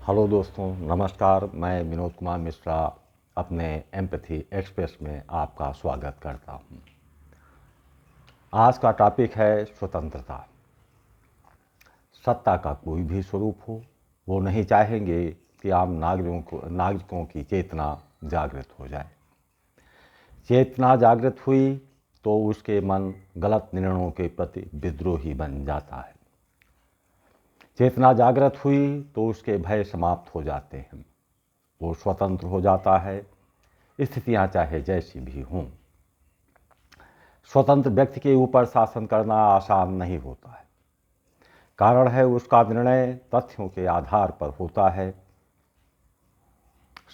Hello दोस्तों, नमस्कार। मैं विनोद कुमार मिश्रा अपने एम्पैथी एक्सप्रेस में आपका स्वागत करता हूं। आज का टॉपिक है स्वतंत्रता। सत्ता का कोई भी स्वरूप हो, वो नहीं चाहेंगे कि आम नागरिकों की चेतना जागृत हो जाए। चेतना जागृत हुई तो उसके मन गलत निर्णयों के प्रति विद्रोही बन जाता है। चेतना जागृत हुई तो उसके भय समाप्त हो जाते हैं, वो स्वतंत्र हो जाता है, स्थितियां चाहे जैसी भी हों। स्वतंत्र व्यक्ति के ऊपर शासन करना आसान नहीं होता है। कारण है उसका निर्णय तथ्यों के आधार पर होता है।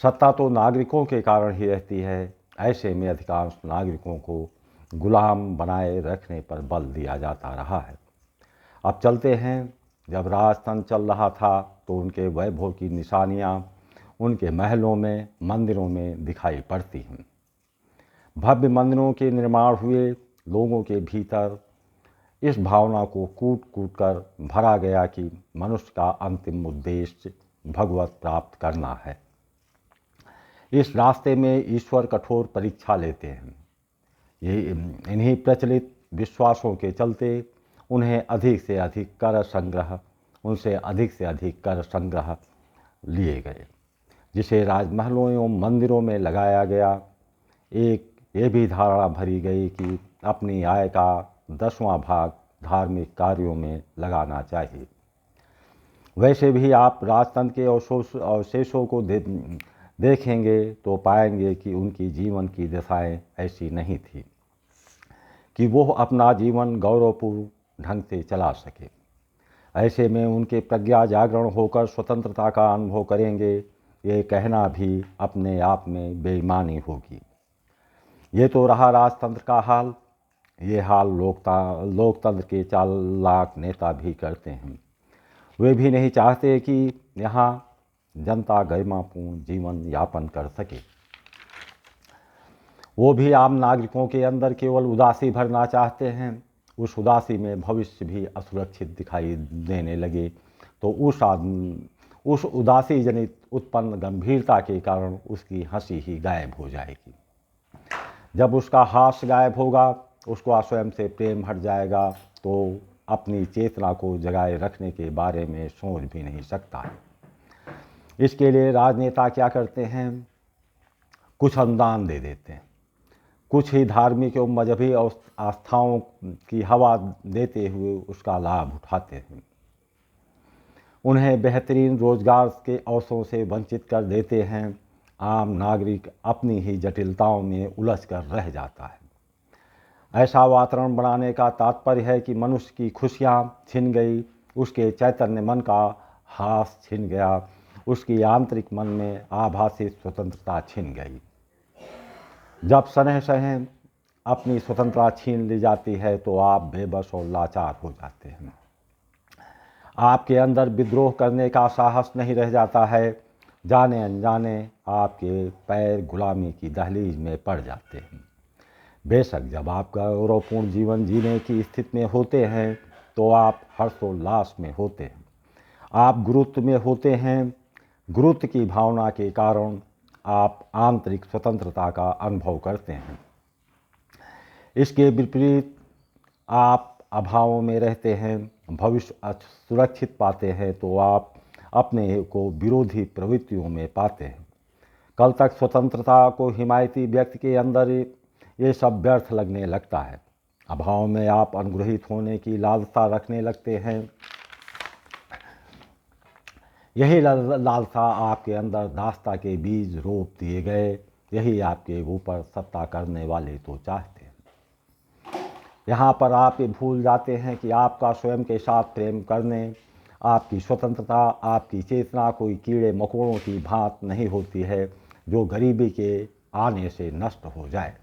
सत्ता तो नागरिकों के कारण ही रहती है। ऐसे में अधिकांश नागरिकों को गुलाम बनाए रखने पर बल दिया जाता रहा है। अब चलते हैं, जब राजतंत्र चल रहा था तो उनके वैभव की निशानियां उनके महलों में, मंदिरों में दिखाई पड़ती हैं। भव्य मंदिरों के निर्माण हुए, लोगों के भीतर इस भावना को कूट कूट कर भरा गया कि मनुष्य का अंतिम उद्देश्य भगवत प्राप्त करना है। इस रास्ते में ईश्वर कठोर परीक्षा लेते हैं। इन्हीं प्रचलित विश्वासों के चलते उनसे अधिक से अधिक कर संग्रह लिए गए, जिसे राजमहलों एवं मंदिरों में लगाया गया। एक ये भी धारणा भरी गई कि अपनी आय का 10वां भाग धार्मिक कार्यों में लगाना चाहिए। वैसे भी आप राजतंत्र के अवशेषों को देखेंगे तो पाएंगे कि उनकी जीवन की दशाएं ऐसी नहीं थी कि वो अपना जीवन गौरवपूर्ण ढंग से चला सके। ऐसे में उनके प्रज्ञा जागरण होकर स्वतंत्रता का अनुभव करेंगे, ये कहना भी अपने आप में बेईमानी होगी। ये तो रहा राजतंत्र का हाल। ये हाल लोकतंत्र के चालाक नेता भी करते हैं। वे भी नहीं चाहते कि यहाँ जनता गरिमापूर्ण जीवन यापन कर सके। वो भी आम नागरिकों के अंदर केवल उदासी भरना चाहते हैं। उस उदासी में भविष्य भी असुरक्षित दिखाई देने लगे तो उस उदासी जनित उत्पन्न गंभीरता के कारण उसकी हंसी ही गायब हो जाएगी। जब उसका हास्य गायब होगा, उसको स्वयं से प्रेम हट जाएगा, तो अपनी चेतना को जगाए रखने के बारे में सोच भी नहीं सकता है। इसके लिए राजनेता क्या करते हैं? कुछ अनुदान दे देते हैं, कुछ ही धार्मिक एवं मजहबी आस्थाओं की हवा देते हुए उसका लाभ उठाते हैं। उन्हें बेहतरीन रोजगार के अवसरों से वंचित कर देते हैं। आम नागरिक अपनी ही जटिलताओं में उलझ कर रह जाता है। ऐसा वातावरण बनाने का तात्पर्य है कि मनुष्य की खुशियाँ छिन गई, उसके चैतन्य मन का हास छिन गया, उसकी आंतरिक मन में आभासी स्वतंत्रता छिन गई। जब सनह सह अपनी स्वतंत्रता छीन ली जाती है तो आप बेबस और लाचार हो जाते हैं। आपके अंदर विद्रोह करने का साहस नहीं रह जाता है। जाने अनजाने आपके पैर गुलामी की दहलीज में पड़ जाते हैं। बेशक जब आप गौरवपूर्ण जीवन जीने की स्थिति में होते हैं तो आप हर्षोल्लास में होते हैं, आप गुरुत्व में होते हैं। गुरुत्व की भावना के कारण आप आंतरिक स्वतंत्रता का अनुभव करते हैं। इसके विपरीत आप अभावों में रहते हैं, भविष्य सुरक्षित पाते हैं तो आप अपने को विरोधी प्रवृत्तियों में पाते हैं। कल तक स्वतंत्रता को हिमायती व्यक्ति के अंदर ये सब व्यर्थ लगने लगता है। अभाव में आप अनुग्रहित होने की लालसा रखने लगते हैं। यही लालसा आपके अंदर दास्ता के बीज रोप दिए गए। यही आपके ऊपर सत्ता करने वाले तो चाहते हैं। यहाँ पर आप ये भूल जाते हैं कि आपका स्वयं के साथ प्रेम करने, आपकी स्वतंत्रता, आपकी चेतना कोई कीड़े मकोड़ों की भांत नहीं होती है जो गरीबी के आने से नष्ट हो जाए।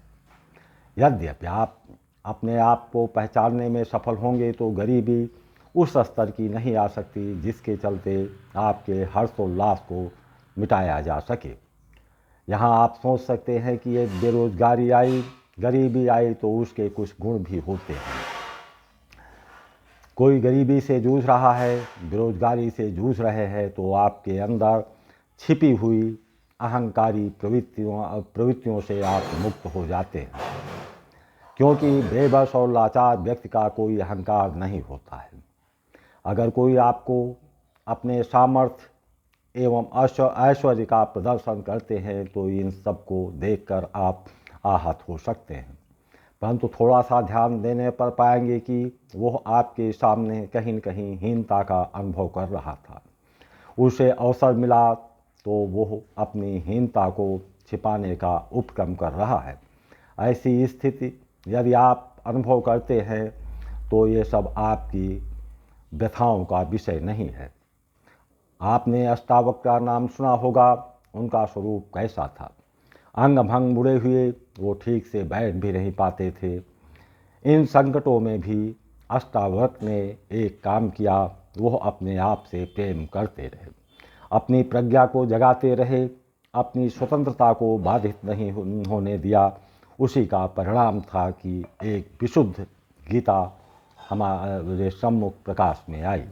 यद्यपि आप अपने आप को पहचानने में सफल होंगे तो गरीबी उस स्तर की नहीं आ सकती जिसके चलते आपके हर्षोल्लास को मिटाया जा सके। यहाँ आप सोच सकते हैं कि ये बेरोजगारी आई, गरीबी आई तो उसके कुछ गुण भी होते हैं। कोई गरीबी से जूझ रहा है, बेरोजगारी से जूझ रहे हैं, तो आपके अंदर छिपी हुई अहंकारी प्रवृत्तियों से आप मुक्त हो जाते हैं, क्योंकि बेबस और लाचार व्यक्ति का कोई अहंकार नहीं होता है। अगर कोई आपको अपने सामर्थ्य एवं ऐश्वर्य का प्रदर्शन करते हैं तो इन सबको देखकर आप आहत हो सकते हैं, परंतु थोड़ा सा ध्यान देने पर पाएंगे कि वह आपके सामने कहीं न कहीं हीनता का अनुभव कर रहा था। उसे अवसर मिला तो वह अपनी हीनता को छिपाने का उपक्रम कर रहा है। ऐसी स्थिति यदि आप अनुभव करते हैं तो ये सब आपकी व्यथाओं का विषय नहीं है। आपने अष्टावक्र का नाम सुना होगा। उनका स्वरूप कैसा था? अंग भंग बुढ़े हुए, वो ठीक से बैठ भी नहीं पाते थे। इन संकटों में भी अष्टावक्र ने एक काम किया, वह अपने आप से प्रेम करते रहे, अपनी प्रज्ञा को जगाते रहे, अपनी स्वतंत्रता को बाधित नहीं होने दिया। उसी का परिणाम था कि एक विशुद्ध गीता हमारे सम्मुख प्रकाश में आई।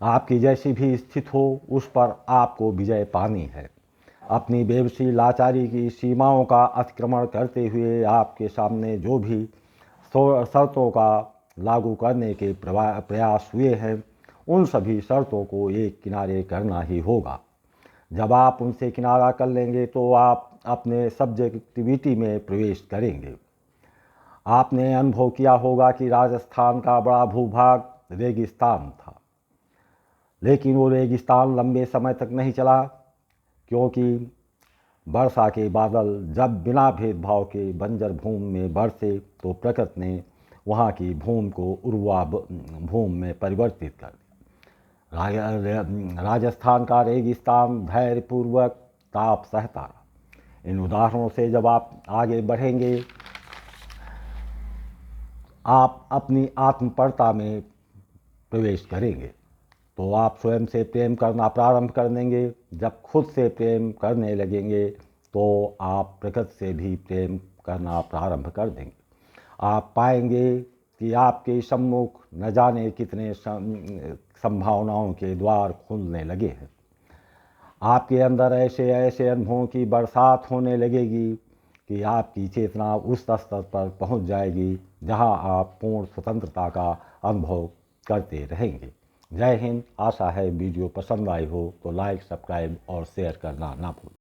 आपकी जैसी भी स्थिति हो, उस पर आपको विजय पानी है। अपनी बेबसी लाचारी की सीमाओं का अतिक्रमण करते हुए आपके सामने जो भी शर्तों का लागू करने के प्रयास हुए हैं, उन सभी शर्तों को एक किनारे करना ही होगा। जब आप उनसे किनारा कर लेंगे तो आप अपने सब्जेक्टिविटी में प्रवेश करेंगे। आपने अनुभव किया होगा कि राजस्थान का बड़ा भूभाग रेगिस्तान था, लेकिन वो रेगिस्तान लंबे समय तक नहीं चला, क्योंकि वर्षा के बादल जब बिना भेदभाव के बंजर भूमि में बरसे तो प्रकृति ने वहाँ की भूमि को उर्वरा भूमि में परिवर्तित कर दिया। राजस्थान का रेगिस्तान धैर्यपूर्वक ताप सहता रहा। इन उदाहरणों से जब आप आगे बढ़ेंगे, आप अपनी आत्मपरता में प्रवेश करेंगे तो आप स्वयं से प्रेम करना प्रारंभ कर देंगे। जब खुद से प्रेम करने लगेंगे तो आप प्रकृति से भी प्रेम करना प्रारंभ कर देंगे। आप पाएंगे कि आपके सम्मुख न जाने कितने संभावनाओं के द्वार खुलने लगे हैं। आपके अंदर ऐसे ऐसे अनुभवों की बरसात होने लगेगी कि आपकी चेतना उस स्तर पर पहुंच जाएगी जहां आप पूर्ण स्वतंत्रता का अनुभव करते रहेंगे। जय हिंद। आशा है वीडियो पसंद आई हो तो लाइक, सब्सक्राइब और शेयर करना ना भूलें।